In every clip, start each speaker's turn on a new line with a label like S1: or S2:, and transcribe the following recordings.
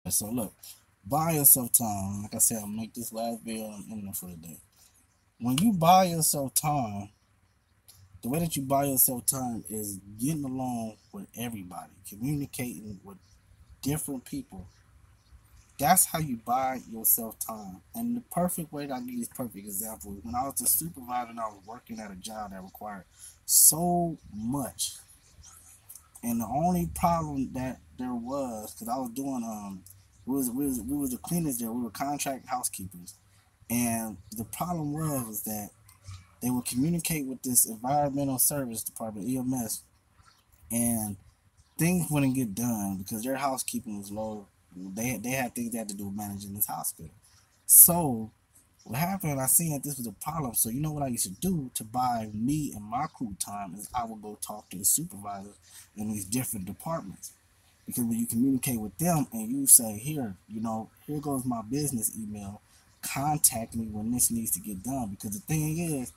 S1: So look, buy yourself time. Like I said, I'll make this last video and I'm ending it for the day. When you buy yourself time, the way that you buy yourself time is getting along with everybody, communicating with different people. That's how you buy yourself time. And the perfect way that I give this perfect example is when I was a supervisor and I was working at a job that required so much. And the only problem that there was, because I was doing we was the cleaners there, we were contract housekeepers. And the problem was that they would communicate with this environmental service department, EMS, and things wouldn't get done because their housekeeping was low. They had things they had to do managing this hospital. So what happened, I seen that this was a problem. So you know what I used to do to buy me and my crew time is I would go talk to the supervisors in these different departments. Because when you communicate with them and you say, here, here goes my business email, contact me when this needs to get done. Because the thing is,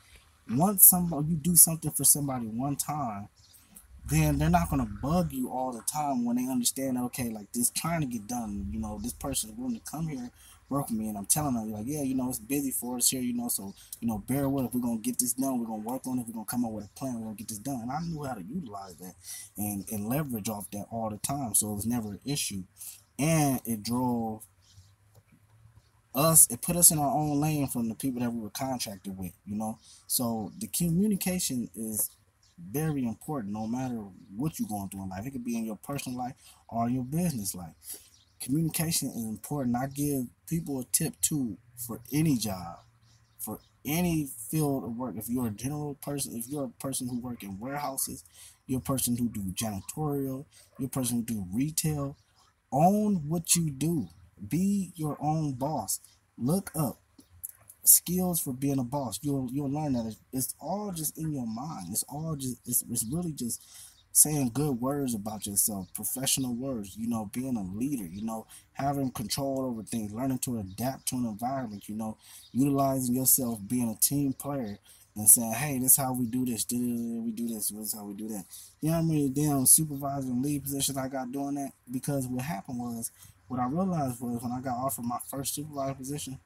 S1: once somebody you do something for somebody one time, then they're not gonna bug you all the time when they understand that, okay, like this trying to get done, this person is willing to come here, work with me, and I'm telling them like, yeah, it's busy for us here, so bear with us, we're gonna get this done, we're gonna work on it, we're gonna come up with a plan, we're gonna get this done. And I knew how to utilize that and leverage off that all the time, so it was never an issue. And it drove us, it put us in our own lane from the people that we were contracted with. So the communication is very important no matter what you're going through in life. It could be in your personal life or your business life. Communication is important. I give people a tip too for any job, for any field of work. If you're a general person, if you're a person who work in warehouses, you're a person who do janitorial, you're a person who do retail, own what you do. Be your own boss. Look up skills for being a boss. You'll learn that it's all just in your mind. It's really just saying good words about yourself, professional words. Being a leader. Having control over things, learning to adapt to an environment. Utilizing yourself, being a team player. And saying, hey, this is how we do this. We do this. This is how we do that. You know how many damn supervisor and lead positions I got doing that? Because what happened was, what I realized was when I got offered my first supervisor position,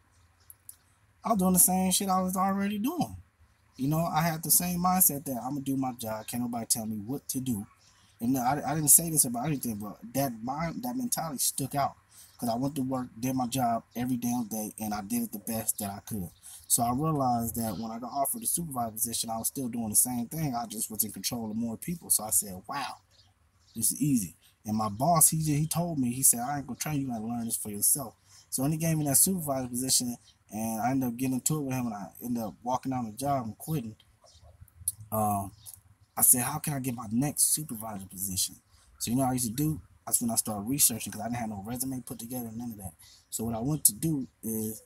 S1: I was doing the same shit I was already doing. I had the same mindset that I'm gonna do my job. Can't nobody tell me what to do. And I didn't say this about anything, but that mentality stuck out because I went to work, did my job every damn day, and I did it the best that I could. So I realized that when I got offered the supervisor position, I was still doing the same thing. I just was in control of more people. So I said, "Wow, this is easy." And my boss, he told me, he said, "I ain't gonna train you, gotta learn this for yourself." So when he gave me that supervisor position, and I ended up getting into it with him, and I ended up walking out on the job and quitting. Um, I said, how can I get my next supervisor position? So what I used to do? That's when I started researching because I didn't have no resume put together, none of that. So what I went to do is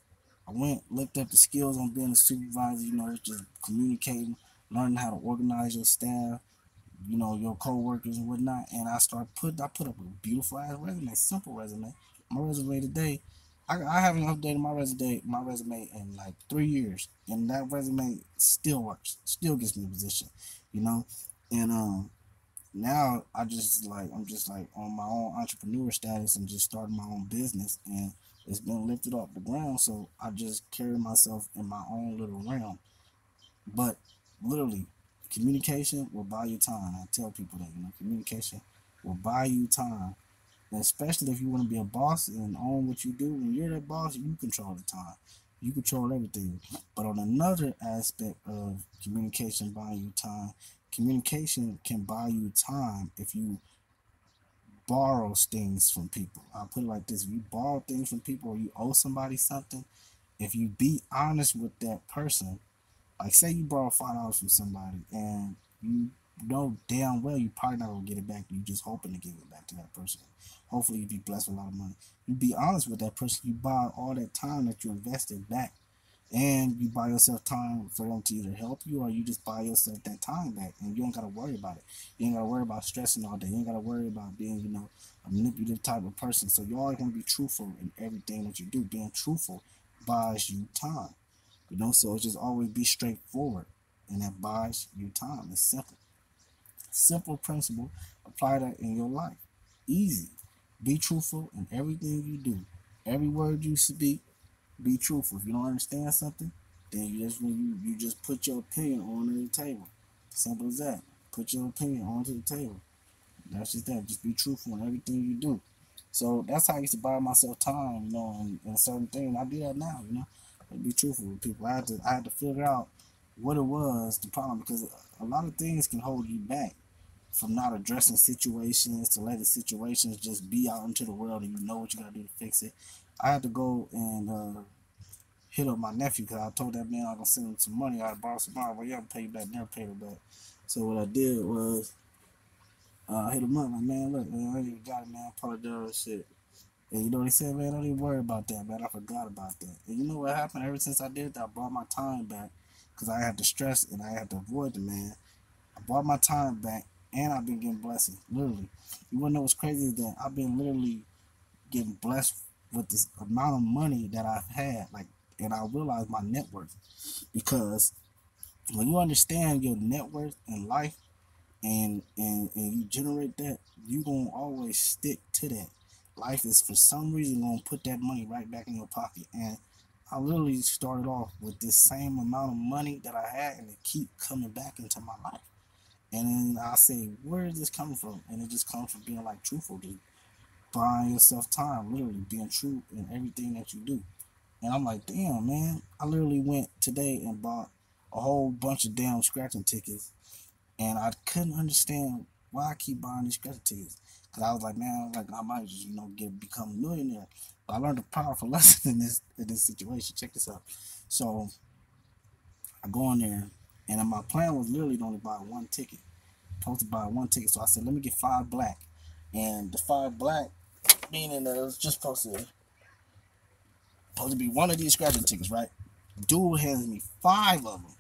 S1: I went looked up the skills on being a supervisor. Just communicating, learning how to organize your staff, your coworkers and whatnot. And I put up a beautiful ass resume, simple resume. My resume today, I haven't updated my resume in like 3 years, and that resume still works, still gets me a position, you know. And now I'm just like on my own entrepreneur status and just starting my own business, and it's been lifted off the ground. So I just carry myself in my own little realm. But literally, communication will buy you time. I tell people that communication will buy you time, and especially if you want to be a boss and own what you do. When you're that boss, you control the time. You control everything. But on another aspect of communication buying you time, communication can buy you time if you borrow things from people. I'll put it like this: if you borrow things from people or you owe somebody something, if you be honest with that person, like say you borrow $5 from somebody and you know damn well you probably not gonna get it back. You just hoping to give it back to that person. Hopefully you be blessed with a lot of money. You be honest with that person. You buy all that time that you invested back, and you buy yourself time for them to either help you or you just buy yourself that time back, and you ain't gotta worry about it. You ain't gotta worry about stressing all day. You ain't gotta worry about being a manipulative type of person. So you always gonna be truthful in everything that you do. Being truthful buys you time. So it's just always be straightforward, and that buys you time. It's simple principle. Apply that in your life. Easy. Be truthful in everything you do. Every word you speak, be truthful. If you don't understand something, then you just put your opinion on the table. Simple as that. Put your opinion onto the table. That's just that. Just be truthful in everything you do. So that's how I used to buy myself time, and certain things. I do that now, be truthful with people. I had to figure out what it was, the problem, because a lot of things can hold you back from not addressing situations, to letting situations just be out into the world and you know what you gotta do to fix it. I had to go and hit up my nephew because I told that man I was gonna send him some money. I borrowed some money. Well, yeah, pay you back. Never paid him back. So what I did was I hit him up like, man, look, man, I ain't got it, man. Apologize, shit. And you know what he said, man? Don't even worry about that, man. I forgot about that. And you know what happened? Ever since I did that, I brought my time back because I had to stress and I had to avoid the man. I brought my time back and I've been getting blessings, literally. You wanna know what's crazy is that I've been literally getting blessed with this amount of money that I've had, and I realized my net worth because when you understand your net worth in life and you generate that, you gonna always stick to that. Life is for some reason gonna put that money right back in your pocket. And I literally started off with this same amount of money that I had and it keep coming back into my life. And then I say, where is this coming from? And it just comes from being like truthful, dude. Buying yourself time, literally being true in everything that you do. And I'm like, damn, man. I literally went today and bought a whole bunch of damn scratching tickets. And I couldn't understand why I keep buying these scratching tickets. Because I was like, man, I might just, become a millionaire. But I learned a powerful lesson in this situation. Check this out. So I go in there, and my plan was literally to only buy one ticket. Supposed to buy one ticket. So I said, let me get 5 black. And the 5 black, meaning that it was just supposed to be one of these scratching tickets, right? Dude hands me 5 of them.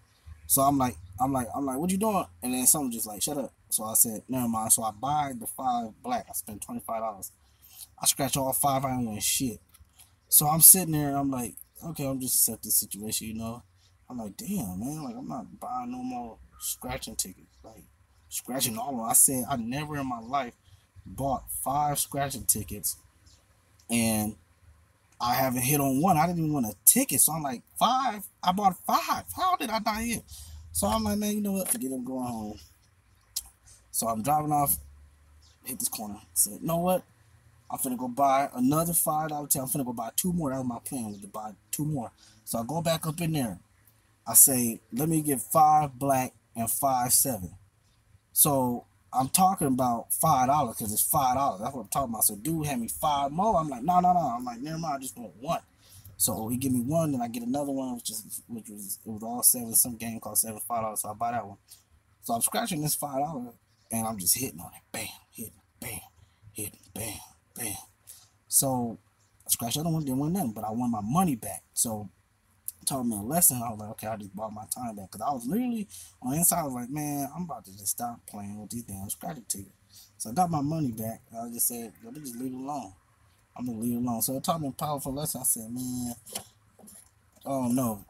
S1: So I'm like, what you doing? And then someone just like, shut up. So I said, never mind. So I buy the 5 black. I spent $25. I scratch all 5. I ain't win shit. So I'm sitting there. I'm like, okay, I'm just accept this situation. I'm like, damn, man. Like, I'm not buying no more scratching tickets. Like, scratching all of them. I said, I never in my life bought 5 scratching tickets and I haven't hit on one. I didn't even want a ticket. So I'm like, 5? I bought 5. How did I not hit? So I'm like, man, you know what? Forget it. I'm going home. So I'm driving off, hit this corner. Said, you know what? I'm finna go buy another $5 ticket. I'm finna go buy 2 more. That was my plan, was to buy 2 more. So I go back up in there. I say, let me get 5 black and 5 7. So I'm talking about $5 because it's $5. That's what I'm talking about. So dude had me 5 more. I'm like, no. I'm like, never mind. I just want 1. So he give me 1, then I get another one, it was all 7. Some game called $5. So I buy that one. So I'm scratching this $5 and I'm just hitting on it. Bam, hitting, bam, hitting, bam, bam. So I scratched the other one, didn't win nothing, but I won my money back. So it taught me a lesson. I was like, okay, I just bought my time back. Because I was literally on the inside, I was like, man, I'm about to just stop playing with these damn scratching tickets. So I got my money back. I just said, let me just leave it alone. I'm going to leave it alone. So it taught me a powerful lesson. I said, man, oh no,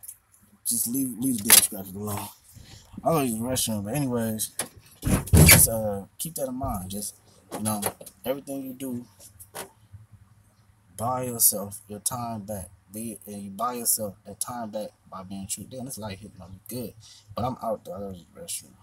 S1: just leave the damn scratching alone. I go use the restroom, but anyways, just keep that in mind. Just, everything you do, buy yourself your time back. And you buy yourself that time back by being true. Damn, this light hitting on me good. But I'm out there. I go to the restroom.